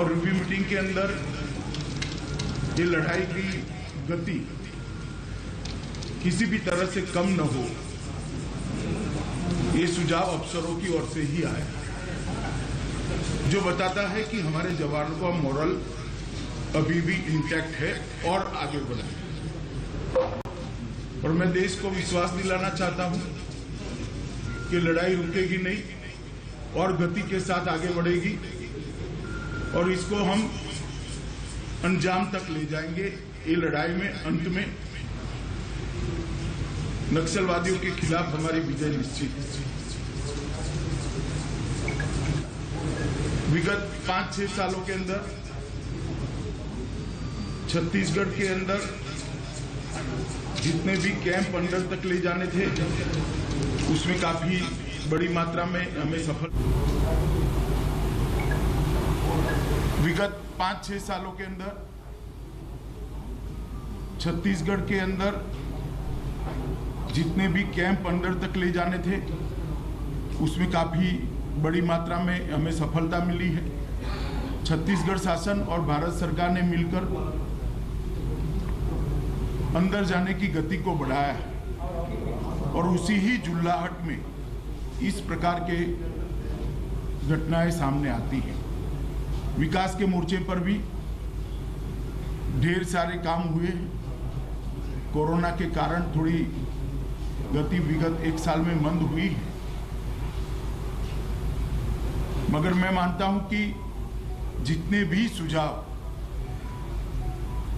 और review meeting के अंदर ये लड़ाई की गति किसी भी तरह से कम न हो, ये सुझाव अफसरों की ओर से ही आया, जो बताता है कि हमारे जवानों का मोरल अभी भी इंटैक्ट है और आगे बढ़ा है। और मैं देश को विश्वास दिलाना चाहता हूं कि लड़ाई रुकेगी नहीं और गति के साथ आगे बढ़ेगी और इसको हम अंजाम तक ले जाएंगे। ये लड़ाई में अंत में नक्सलवादियों के खिलाफ हमारी विजय निश्चित है। विगत 5-6 सालों के अंदर छत्तीसगढ़ के अंदर जितने भी कैंप अंडर तक ले जाने थे, उसमें काफी बड़ी मात्रा में हमें सफल। विगत 5-6 सालों के अंदर छत्तीसगढ़ के अंदर जितने भी कैंप अंडर तक ले जाने थे, उसमें काफी बड़ी मात्रा में हमें सफलता मिली है। छत्तीसगढ़ शासन और भारत सरकार ने मिलकर अंदर जाने की गति को बढ़ाया है और उसी ही जुल्लाहट में इस प्रकार के घटनाएं सामने आती हैं। विकास के मोर्चे पर भी ढेर सारे काम हुए हैं। कोरोना के कारण थोड़ी गति विगत 1 साल में मंद हुई है, मगर मैं मानता हूं कि जितने भी सुझाव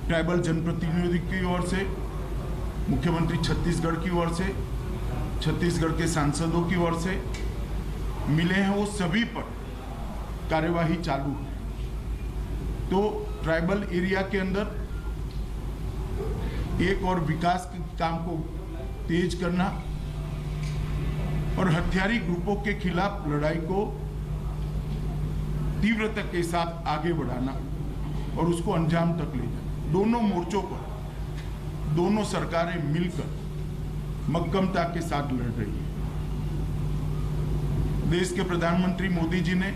ट्राइबल जनप्रतिनिधि की ओर से, मुख्यमंत्री छत्तीसगढ़ की ओर से, छत्तीसगढ़ के सांसदों की ओर से मिले हैं, वो सभी पर कार्यवाही चालू है। तो ट्राइबल एरिया के अंदर एक और विकास के काम को तेज करना और हथियारी ग्रुपों के खिलाफ लड़ाई को तीव्रता के साथ आगे बढ़ाना और उसको अंजाम तक ले जाना, दोनों मोर्चों पर दोनों सरकारें मिलकर मक्कमता के साथ लड़ रही है। देश के प्रधानमंत्री मोदी जी ने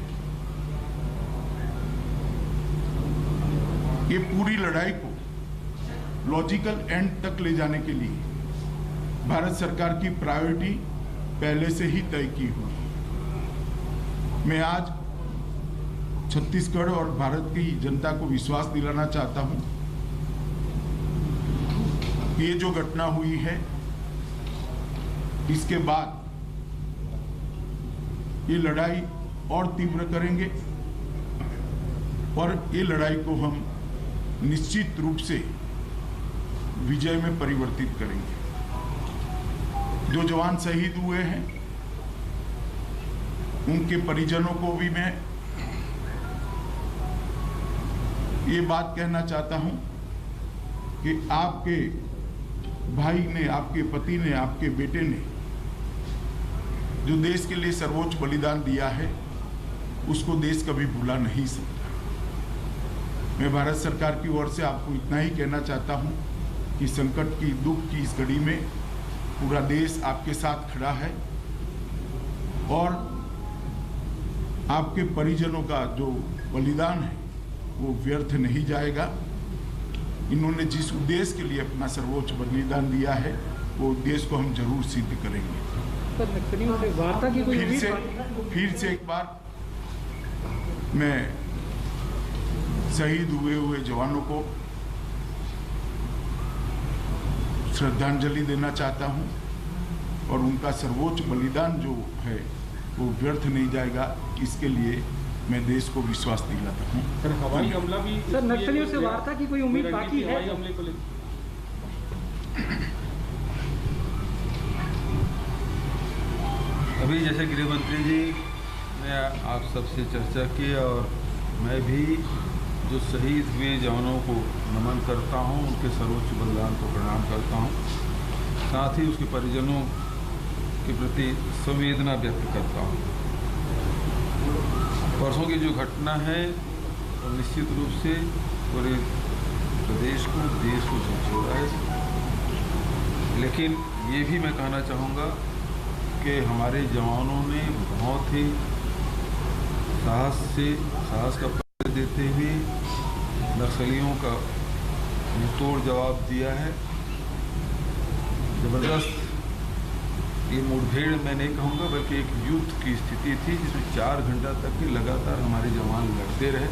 ये पूरी लड़ाई को लॉजिकल एंड तक ले जाने के लिए भारत सरकार की प्रायोरिटी पहले से ही तय की हुई। मैं आज छत्तीसगढ़ और भारत की जनता को विश्वास दिलाना चाहता हूं कि ये जो घटना हुई है, इसके बाद ये लड़ाई और तीव्र करेंगे और ये लड़ाई को हम निश्चित रूप से विजय में परिवर्तित करेंगे। जो जवान शहीद हुए हैं, उनके परिजनों को भी मैं ये बात कहना चाहता हूं कि आपके भाई ने, आपके पति ने, आपके बेटे ने जो देश के लिए सर्वोच्च बलिदान दिया है, उसको देश कभी भुला नहीं सकता। मैं भारत सरकार की ओर से आपको इतना ही कहना चाहता हूं कि संकट की, दुख की इस घड़ी में पूरा देश आपके साथ खड़ा है और आपके परिजनों का जो बलिदान है वो व्यर्थ नहीं जाएगा। इन्होंने जिस उद्देश्य के लिए अपना सर्वोच्च बलिदान दिया है, वो उद्देश्य को हम जरूर सिद्ध करेंगे। फिर से एक बार मैं शहीद हुए जवानों को श्रद्धांजलि देना चाहता हूं और उनका सर्वोच्च बलिदान जो है वो व्यर्थ नहीं जाएगा, इसके लिए मैं देश को विश्वास दिलाता हूं। सर, हवाई हमला भी सर, नक्सलियों से वार्ता की कोई उम्मीद बाकी है? हमले को अभी जैसे गृह मंत्री जी ने आप सबसे चर्चा की और मैं भी जो शहीद हुए जवानों को नमन करता हूं, उनके सर्वोच्च बलिदान को प्रणाम करता हूं, साथ ही उसके परिजनों के प्रति संवेदना व्यक्त करता हूं। परसों की जो घटना है वो निश्चित रूप से पूरे प्रदेश को, देश को झकझोरा है, लेकिन ये भी मैं कहना चाहूँगा कि हमारे जवानों ने बहुत ही साहस का देते हुए नक्सलियों का मुंहतोड़ जवाब दिया है। ज़बरदस्त ये मुठभेड़ मैं नहीं कहूँगा बल्कि एक युद्ध की स्थिति थी जिसमें 4 घंटा तक के लगातार हमारे जवान लड़ते रहे,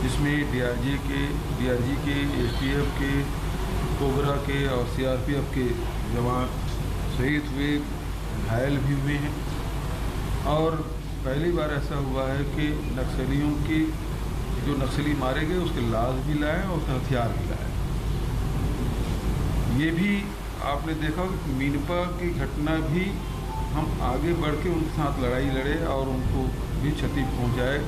जिसमें डीआरजी के, एसटीएफ के, कोबरा के और सीआरपीएफ के जवान शहीद हुए, घायल भी हुए हैं। और पहली बार ऐसा हुआ है कि नक्सलियों के जो नक्सली मारे गए उसके लाश भी लाए और उसके हथियार भी लाए। ये भी आपने देखा कि मीनपा की घटना भी हम आगे बढ़ के उनके साथ लड़ाई लड़े और उनको भी क्षति पहुंचाए।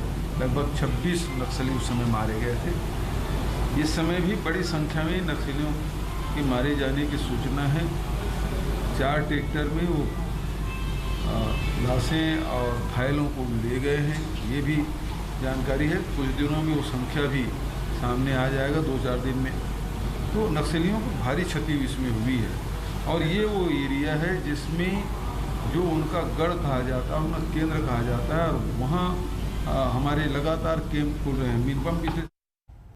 लगभग 26 नक्सली उस समय मारे गए थे। इस समय भी बड़ी संख्या में नक्सलियों के मारे जाने की सूचना है। 4 ट्रैक्टर में वो लाशें और घायलों को ले गए हैं, ये भी जानकारी है। कुछ दिनों में वो संख्या भी सामने आ जाएगा, 2-4 दिन में। तो नक्सलियों को भारी क्षति इसमें हुई है और ये वो एरिया है जिसमें जो उनका गढ़ कहा जाता है, उनका केंद्र कहा जाता है और वहाँ हमारे लगातार कैंप खुल रहे हैं। मीनपा पिछले